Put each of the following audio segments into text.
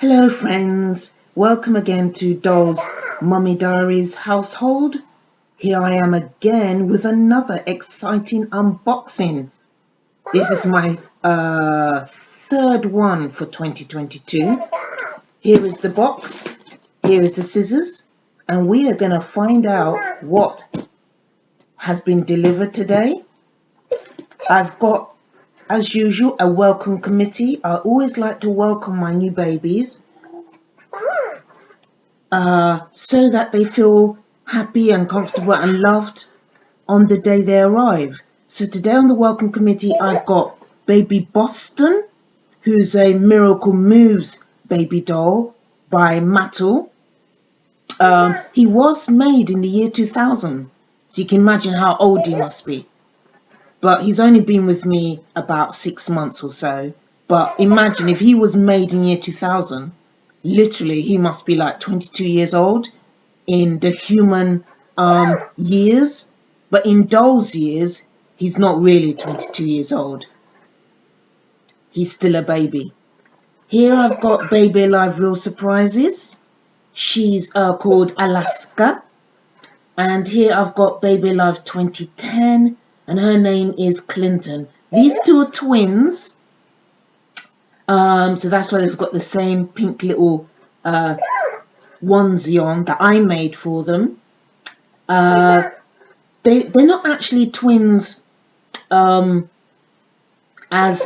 Hello friends, welcome again to Doll's Mummy Diaries household. Here I am again with another exciting unboxing. This is my third one for 2022. Here is the box, here is the scissors, and we are going to find out what has been delivered today. I've got, as usual, a welcome committee. I always like to welcome my new babies so that they feel happy and comfortable and loved on the day they arrive. So today on the welcome committee, I've got baby Boston, who's a Miracle Moves baby doll by Mattel. He was made in the year 2000, so you can imagine how old he must be. But he's only been with me about 6 months or so. But imagine if he was made in year 2000, literally he must be like 22 years old in the human years. But in doll's years, he's not really 22 years old. He's still a baby. Here I've got Baby Alive Real Surprises. She's called Alaska. And here I've got Baby Alive 2010. And her name is Clinton. These two are twins. So that's why they've got the same pink little onesie on that I made for them. They're not actually twins as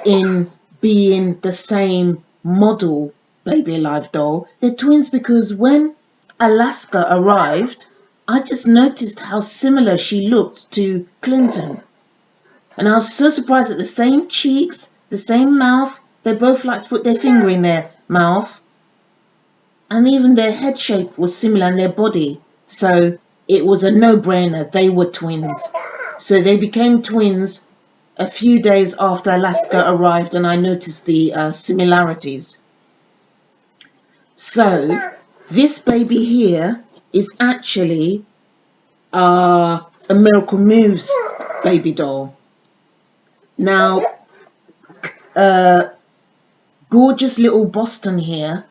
in being the same model Baby Alive doll. They're twins because when Alaska arrived, I just noticed how similar she looked to Clinton. And I was so surprised at the same cheeks, the same mouth. They both like to put their finger in their mouth. And even their head shape was similar in their body. So it was a no-brainer. They were twins. So they became twins a few days after Alaska arrived, and I noticed the similarities. So this baby here is actually a Miracle Moves baby doll. Now, gorgeous little Boston here,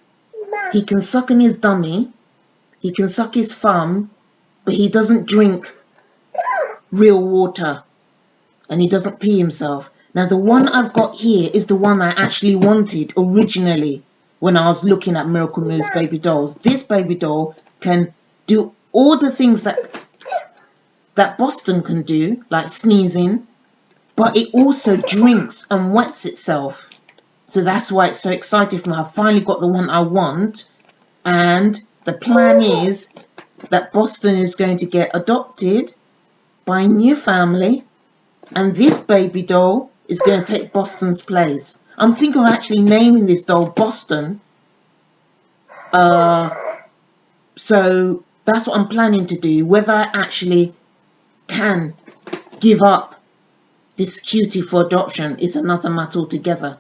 he can suck in his dummy, he can suck his thumb, but he doesn't drink real water, and he doesn't pee himself. Now, the one I've got here is the one I actually wanted originally when I was looking at Miracle Moves baby dolls. This baby doll can do all the things that Boston can do, like sneezing, but it also drinks and wets itself. So that's why it's so exciting for me. I finally got the one I want. And the plan is that Boston is going to get adopted by a new family. And this baby doll is going to take Boston's place. I'm thinking of actually naming this doll Boston. So that's what I'm planning to do. Whether I actually can give up this cutie for adoption is another matter altogether.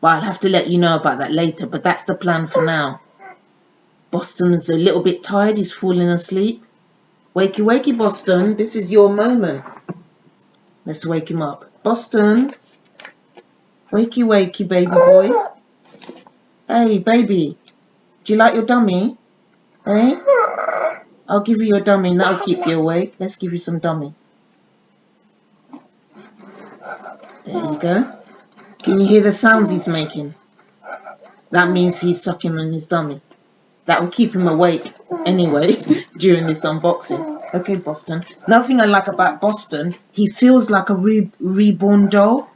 But I'll have to let you know about that later. But that's the plan for now. Boston's a little bit tired. He's falling asleep. Wakey, wakey, Boston. This is your moment. Let's wake him up. Boston. Wakey, wakey, baby boy. Hey, baby. Do you like your dummy? Hey? I'll give you your dummy and that'll keep you awake. Let's give you some dummy. There you go. Can you hear the sounds he's making? That means he's sucking on his dummy. That will keep him awake anyway during this unboxing. Okay, Boston. Another thing I like about Boston, he feels like a reborn doll.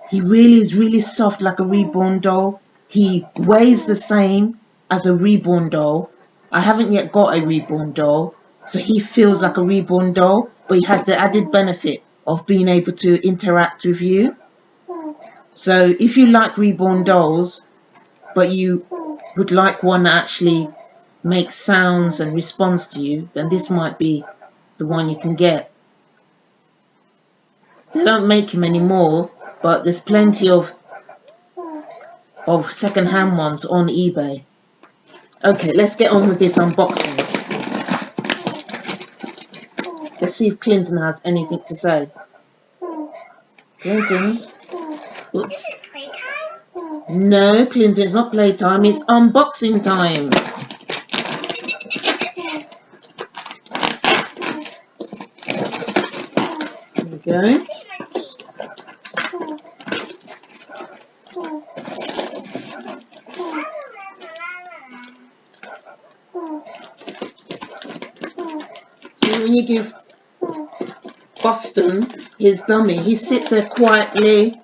He really is really soft like a reborn doll. He weighs the same as a reborn doll. I haven't yet got a reborn doll, so he feels like a reborn doll, but he has the added benefit of being able to interact with you. So if you like reborn dolls, but you would like one that actually makes sounds and responds to you, then this might be the one you can get. They don't make him anymore, but there's plenty of second-hand ones on eBay. Okay, let's get on with this unboxing. Let's see if Clinton has anything to say. Clinton. Oops. No, Clinton, it's not playtime, it's unboxing time. There we go. So when you give Boston his dummy, he sits there quietly,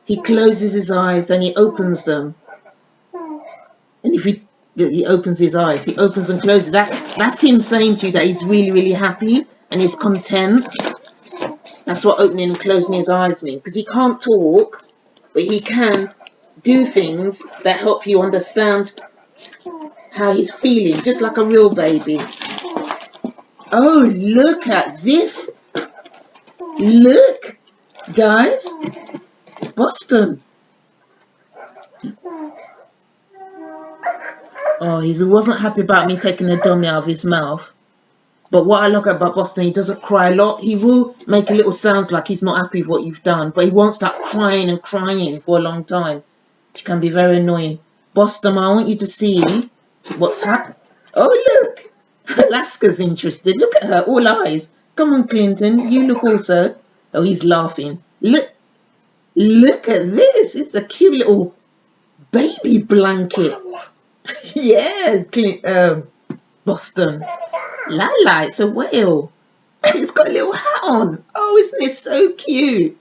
he closes his eyes and he opens them. And if he opens his eyes, he opens and closes. That's him saying to you that he's really, really happy and he's content. That's what opening and closing his eyes mean. Because he can't talk, but he can do things that help you understand how he's feeling, just like a real baby. Oh, look at this. Look, guys. Boston. Oh, he wasn't happy about me taking the dummy out of his mouth. But what I like about Boston, he doesn't cry a lot. He will make a little sounds like he's not happy with what you've done, but he won't start crying and crying for a long time. It can be very annoying. Boston, I want you to see what's happened. Oh, look. Alaska's interested. Look at her, all eyes. Come on, Clinton, you look also. Oh, he's laughing. Look at this. It's a cute little baby blanket. Yeah, Boston. Lala, it's a whale. And it's got a little hat on. Oh, isn't it so cute?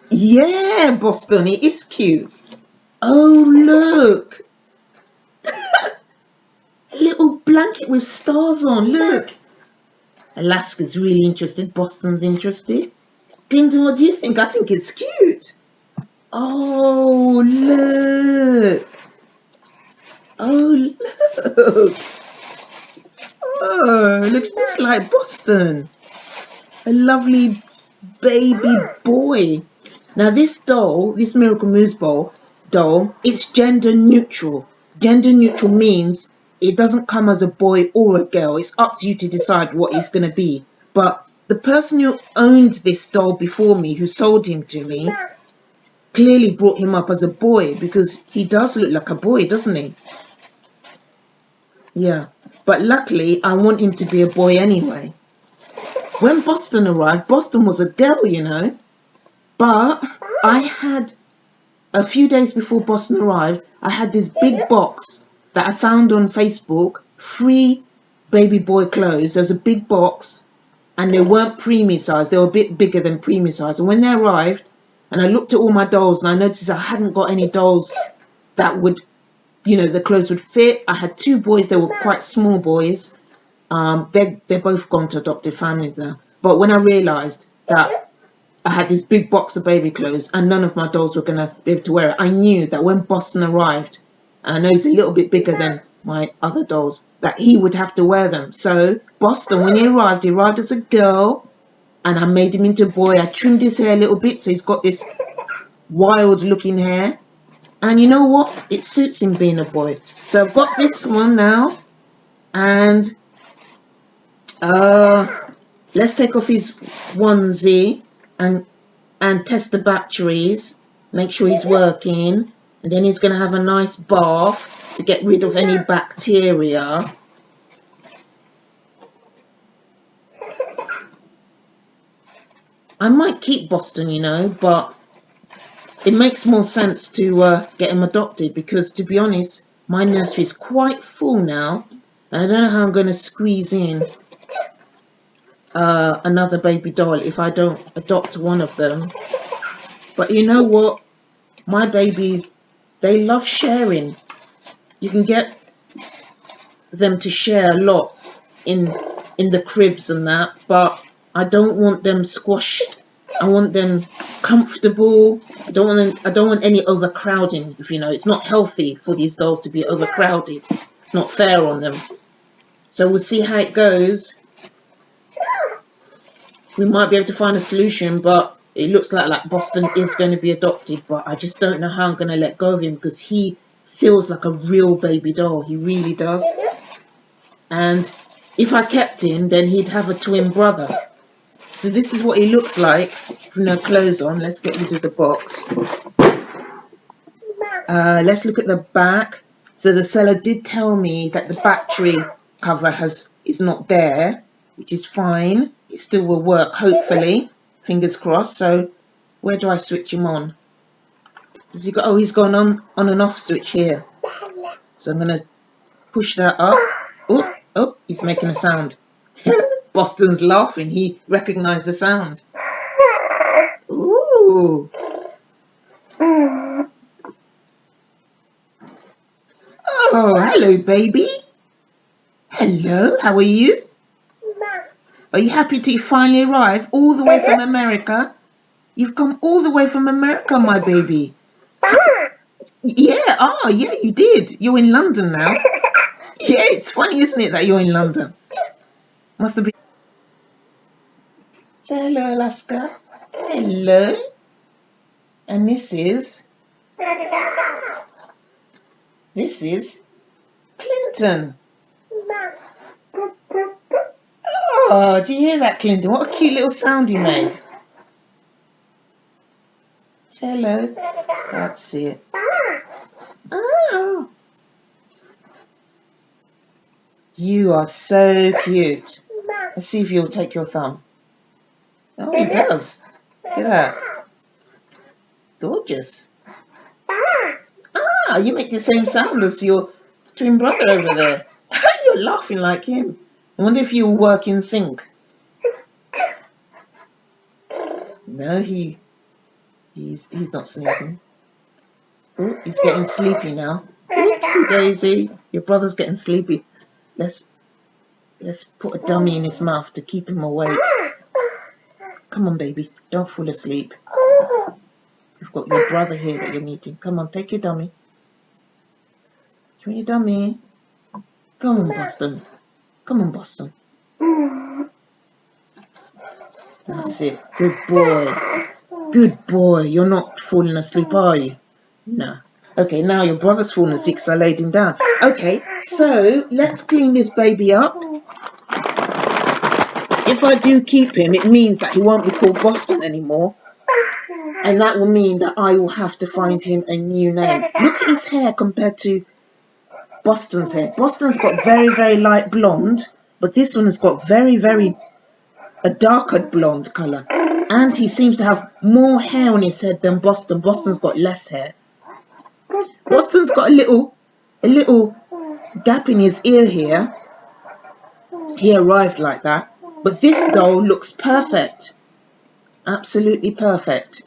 Yeah, Boston, it is cute. Oh, look. A little blanket with stars on, look. Alaska's really interested. Boston's interested. Clinton, what do you think? I think it's cute. Oh, look. Oh, look. Oh, looks just like Boston. A lovely baby boy. Now this doll, this Miracle Moose doll, it's gender neutral. Gender neutral means it doesn't come as a boy or a girl. It's up to you to decide what it's going to be. But the person who owned this doll before me, who sold him to me, clearly brought him up as a boy because he does look like a boy, doesn't he? Yeah. But luckily, I want him to be a boy anyway. When Boston arrived, Boston was a girl, you know. But I had, a few days before Boston arrived, I had this big box that I found on Facebook, free baby boy clothes. There was a big box, and they weren't preemie size. They were a bit bigger than preemie size. And when they arrived, and I looked at all my dolls, and I noticed I hadn't got any dolls that would, you know, the clothes would fit. I had two boys, they were quite small boys. They're both gone to adopted families now. But when I realised that I had this big box of baby clothes and none of my dolls were going to be able to wear it, I knew that when Boston arrived, and I know he's a little bit bigger than my other dolls, that he would have to wear them. So Boston, when he arrived as a girl, and I made him into a boy. I trimmed his hair a little bit so he's got this wild looking hair. And you know what? It suits him being a boy. So I've got this one now. And let's take off his onesie and test the batteries. Make sure he's working. And then he's going to have a nice bath to get rid of any bacteria. I might keep Boston, you know, but it makes more sense to get him adopted because, to be honest, my nursery is quite full now, and I don't know how I'm going to squeeze in another baby doll if I don't adopt one of them. But you know what? My babies, they love sharing. You can get them to share a lot in the cribs and that, but I don't want them squashed. I want them comfortable. I don't want any overcrowding. If you know, it's not healthy for these dolls to be overcrowded. It's not fair on them. So we'll see how it goes. We might be able to find a solution, but it looks like Boston is going to be adopted. But I just don't know how I'm going to let go of him because he feels like a real baby doll. He really does. And if I kept him, then he'd have a twin brother. So this is what he looks like with no clothes on. Let's get rid of the box. Let's look at the back. So the seller did tell me that the battery cover is not there, which is fine. It still will work, hopefully. Fingers crossed. So where do I switch him on? Has he got? Oh, he's got an on and off switch here. So I'm gonna push that up. Oh, oh, he's making a sound. Boston's laughing. He recognised the sound. Ooh. Oh, hello, baby. Hello, how are you? Are you happy to finally arrive all the way from America? You've come all the way from America, my baby. Yeah, yeah, you did. You're in London now. Yeah, it's funny, isn't it, that you're in London? Must have been. Say hello, Alaska. Hello. And this is Clinton. Oh, do you hear that, Clinton? What a cute little sound he made. Say hello. That's it. Oh. You are so cute. Let's see if you'll take your thumb. Oh, he does. Look at that. Gorgeous. Ah, you make the same sound as your twin brother over there. You're laughing like him. I wonder if you work in sync. No, he's not sneezing. Oh, he's getting sleepy now. Oopsie daisy, your brother's getting sleepy. Let's put a dummy in his mouth to keep him awake. Come on, baby, don't fall asleep. You've got your brother here that you're meeting. Come on, take your dummy. Do you want your dummy? Come on, Boston. Come on, Boston. That's it. Good boy. Good boy. You're not falling asleep, are you? No. Okay, now your brother's fallen asleep because I laid him down. Okay, so let's clean this baby up. If I do keep him, it means that he won't be called Boston anymore. And that will mean that I will have to find him a new name. Look at his hair compared to Boston's hair. Boston's got very, very light blonde, but this one has got very, very a darker blonde colour. And he seems to have more hair on his head than Boston. Boston's got less hair. Boston's got a little gap in his ear here. He arrived like that. But this doll looks perfect. Absolutely perfect.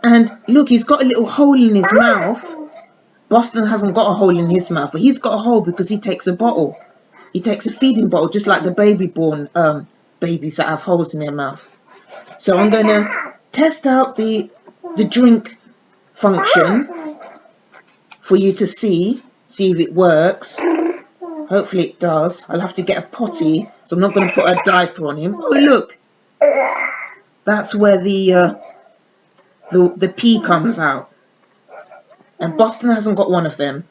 And look, he's got a little hole in his mouth. Boston hasn't got a hole in his mouth, but he's got a hole because he takes a bottle. He takes a feeding bottle, just like the baby-born babies that have holes in their mouth. So I'm going to test out the drink function for you to see if it works. Hopefully it does. I'll have to get a potty, so I'm not going to put a diaper on him. Oh, look. That's where the pee comes out. And Boston hasn't got one of them.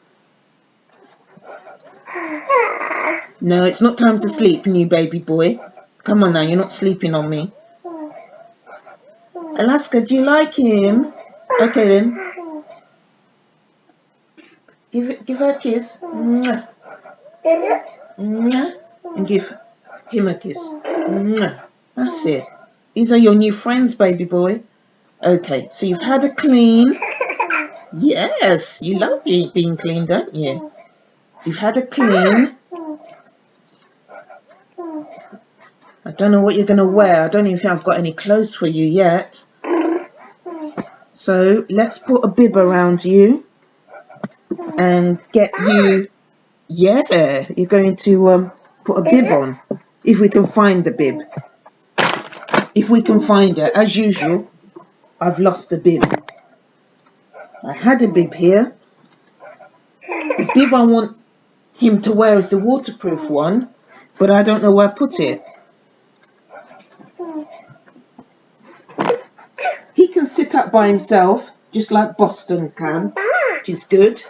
No, it's not time to sleep, new baby boy. Come on now, you're not sleeping on me. Alaska, do you like him? Okay then. Give her a kiss. Mwah. Mwah. And give him a kiss. Mwah. That's it. These are your new friends, baby boy. Okay, so you've had a clean. Yes, you love being clean, don't you? So you've had a clean. I don't know what you're going to wear. I don't even think I've got any clothes for you yet. So let's put a bib around you and get you. Yeah, you're going to put a bib on. If we can find the bib. If we can find it. As usual, I've lost the bib. I had a bib here. The bib I want him to wear is the waterproof one, but I don't know where I put it. He can sit up by himself, just like Boston can, which is good.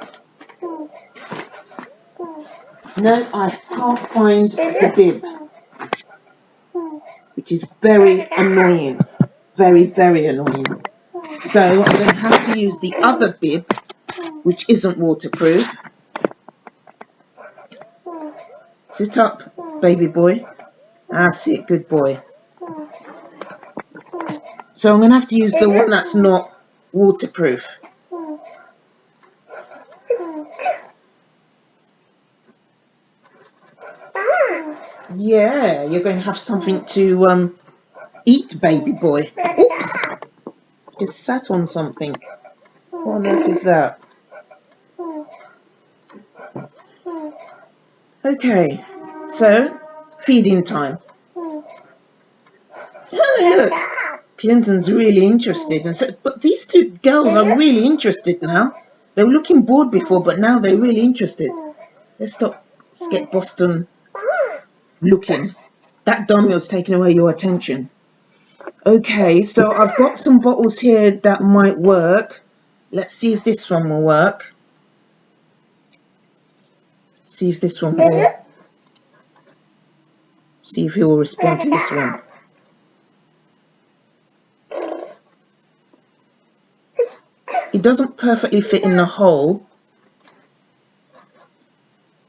No, I can't find the bib. which is very annoying. Very, very annoying. So I'm going to have to use the other bib, which isn't waterproof. Sit up, baby boy. That's it, good boy. So I'm going to have to use the one that's not waterproof. Yeah, you're going to have something to eat, baby boy. Oops! Just sat on something. What on earth is that? Okay, so feeding time. Oh, look, Clinton's really interested. And so, but these two girls are really interested now. They were looking bored before, but now they're really interested. Let's get Boston looking. That dummy was taking away your attention. Okay, so I've got some bottles here that might work. Let's see if this one will work. See if this one will. See if he will respond to this one. It doesn't perfectly fit in the hole.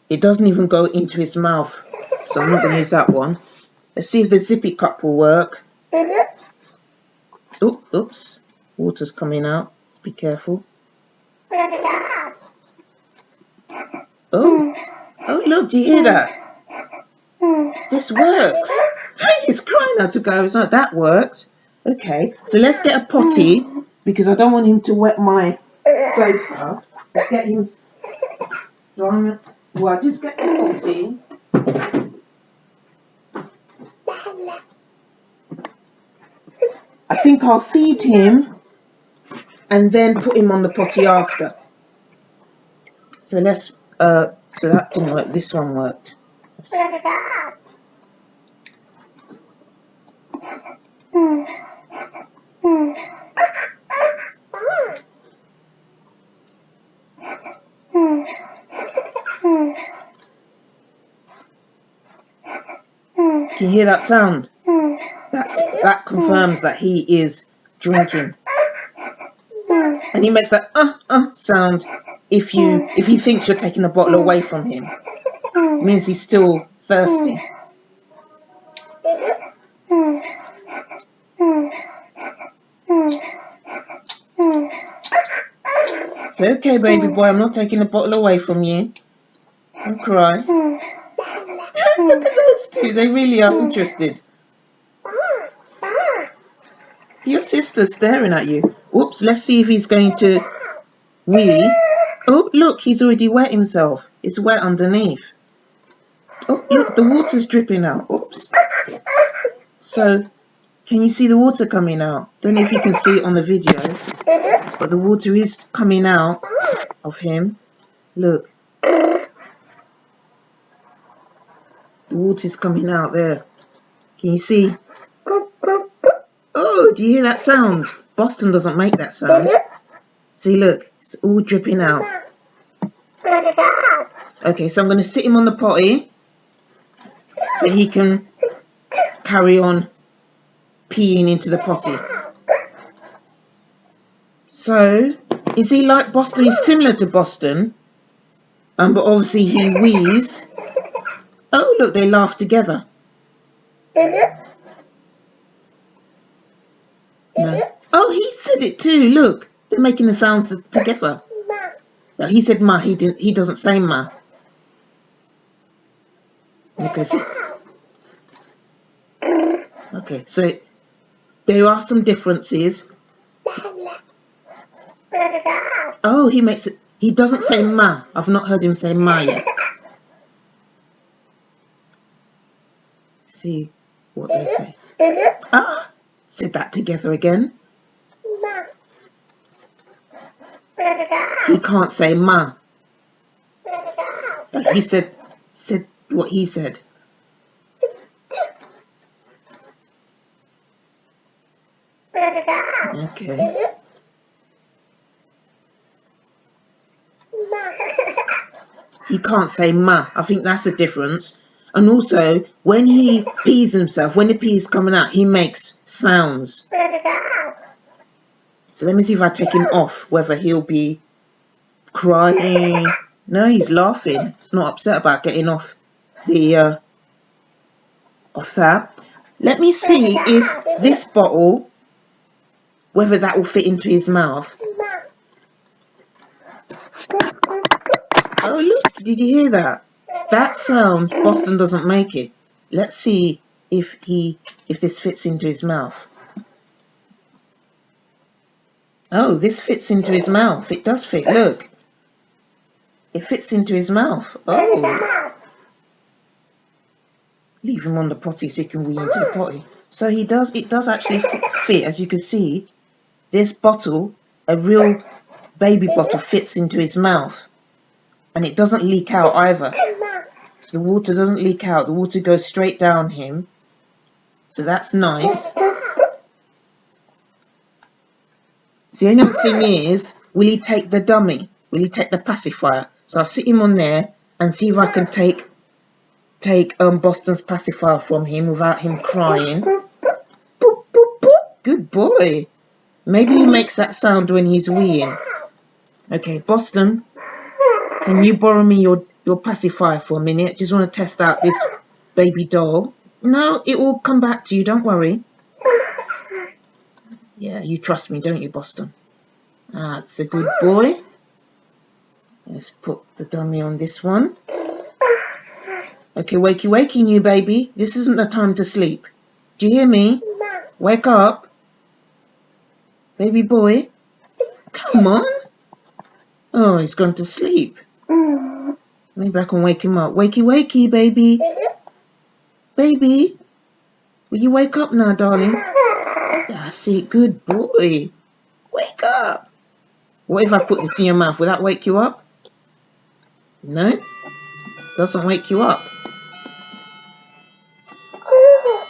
It doesn't even go into his mouth. So I'm not going to use that one. Let's see if the zippy cup will work. Oh, oops. Water's coming out. Be careful. Oh, look, do you hear that? This works. Hey, he's crying out to go. So that worked. Okay, so let's get a potty because I don't want him to wet my sofa. Let's get him. Well, just get the potty. I think I'll feed him and then put him on the potty after. So let's. So that didn't work. This one worked. Can you hear that sound? That confirms that he is drinking. And he makes that sound if he thinks you're taking a bottle away from him. It means he's still thirsty. So okay, baby boy, I'm not taking the bottle away from you. Don't cry. Look at those two, they really are interested. Your sister's staring at you. Oops, let's see if he's going to wee. Oh, look, he's already wet himself. It's wet underneath. Oh, look, the water's dripping out. Oops. So, can you see the water coming out? Don't know if you can see it on the video, but the water is coming out of him. Look. The water's coming out there. Can you see? Oh, do you hear that sound? Boston doesn't make that sound. See, look, it's all dripping out. Okay, so I'm going to sit him on the potty so he can carry on peeing into the potty. So, is he like Boston? He's similar to Boston, but obviously he wheezes. Oh, look, they laugh together. No. Oh, he said it too. Look, they're making the sounds together. No, he said ma. He doesn't say ma. Okay, so there are some differences. Oh, he makes it. He doesn't say ma. I've not heard him say ma yet. See what they say. Ah, said that together again. He can't say ma. He said what he said. Okay. He can't say ma. I think that's the difference. And also, when he pees himself, when the pee is coming out, he makes sounds. So let me see if I take him off, whether he'll be crying. No, he's laughing. He's not upset about getting off the off that. Let me see if this bottle, whether that will fit into his mouth. Oh look, did you hear that? That sound, Boston doesn't make it. Let's see if this fits into his mouth. Oh, this fits into his mouth. It does fit, look. It fits into his mouth. Oh. Leave him on the potty so he can wee into the potty. So it does actually fit, as you can see. This bottle, a real baby bottle, fits into his mouth. And it doesn't leak out either. So the water doesn't leak out. The water goes straight down him. So that's nice. So the only other thing is, will he take the dummy? Will he take the pacifier? So I'll sit him on there and see if I can take Boston's pacifier from him without him crying. Boop, boop, boop. Good boy. Maybe he makes that sound when he's weeing. Okay, Boston, can you borrow me your pacifier for a minute? Just want to test out this baby doll. No, it will come back to you, don't worry. Yeah, you trust me, don't you, Boston? That's a good boy. Let's put the dummy on this one. Okay, wakey, wakey, new baby. This isn't the time to sleep. Do you hear me? Wake up. Baby boy. Come on. Oh, he's gone to sleep. Maybe I can wake him up. Wakey, wakey, baby. Baby. Will you wake up now, darling? That's it. Good boy. Wake up. What if I put this in your mouth? Will that wake you up? No. Doesn't wake you up.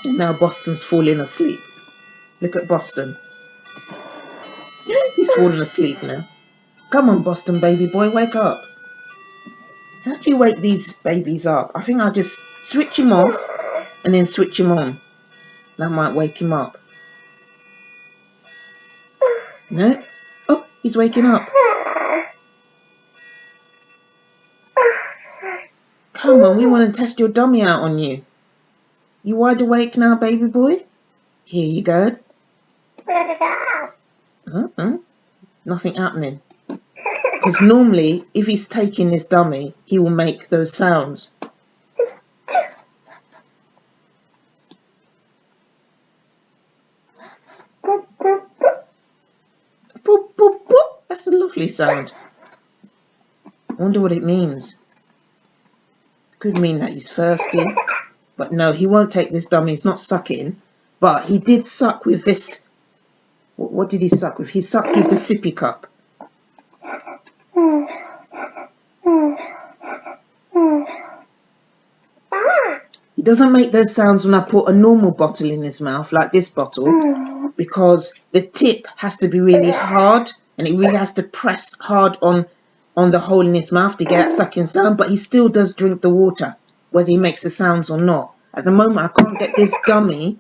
And now Boston's falling asleep. Look at Boston. He's falling asleep now. Come on, Boston, baby boy, wake up. How do you wake these babies up? I think I'll just switch him off and then switch him on. That might wake him up. No? Oh, he's waking up. Come on, we want to test your dummy out on you. You wide awake now, baby boy? Here you go. Nothing happening. Because normally, if he's taking this dummy, he will make those sounds. Boop, boop, boop. That's a lovely sound. I wonder what it means. Could mean that he's thirsty. But no, he won't take this dummy. He's not sucking. But he did suck with this. What did he suck with? He sucked with the sippy cup. He doesn't make those sounds when I put a normal bottle in his mouth, like this bottle, because the tip has to be really hard, and it really has to press hard on the hole in his mouth to get that sucking sound. But he still does drink the water, whether he makes the sounds or not. At the moment, I can't get this dummy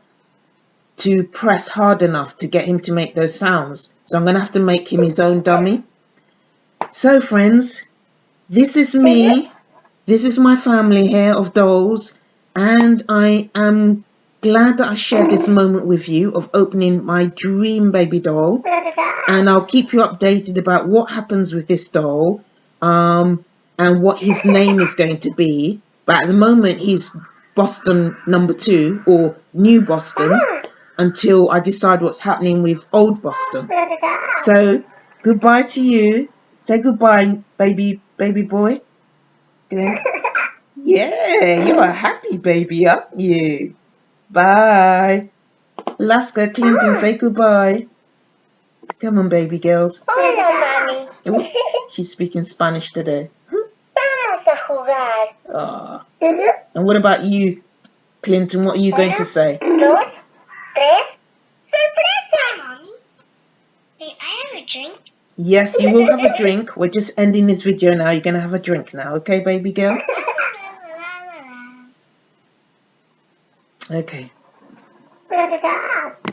to press hard enough to get him to make those sounds. So I'm going to have to make him his own dummy. So friends, this is me. This is my family here of dolls. And I am glad that I shared this moment with you of opening my dream baby doll. And I'll keep you updated about what happens with this doll and what his name is going to be. But at the moment, he's Boston number 2 or new Boston until I decide what's happening with old Boston. So goodbye to you. Say goodbye, baby boy. Yeah, you're a happy baby, aren't you? Bye. Alaska, Clinton, say goodbye. Come on, baby girls. Hola, mami. Ooh, she's speaking Spanish today. Vamos a jugar. Ah. And what about you, Clinton? What are you going to say? Dos, tres, sorpresa, mommy. May I have a drink? Yes, you will have a drink. We're just ending this video now. You're going to have a drink now, okay, baby girl? Okay. Da, da, da.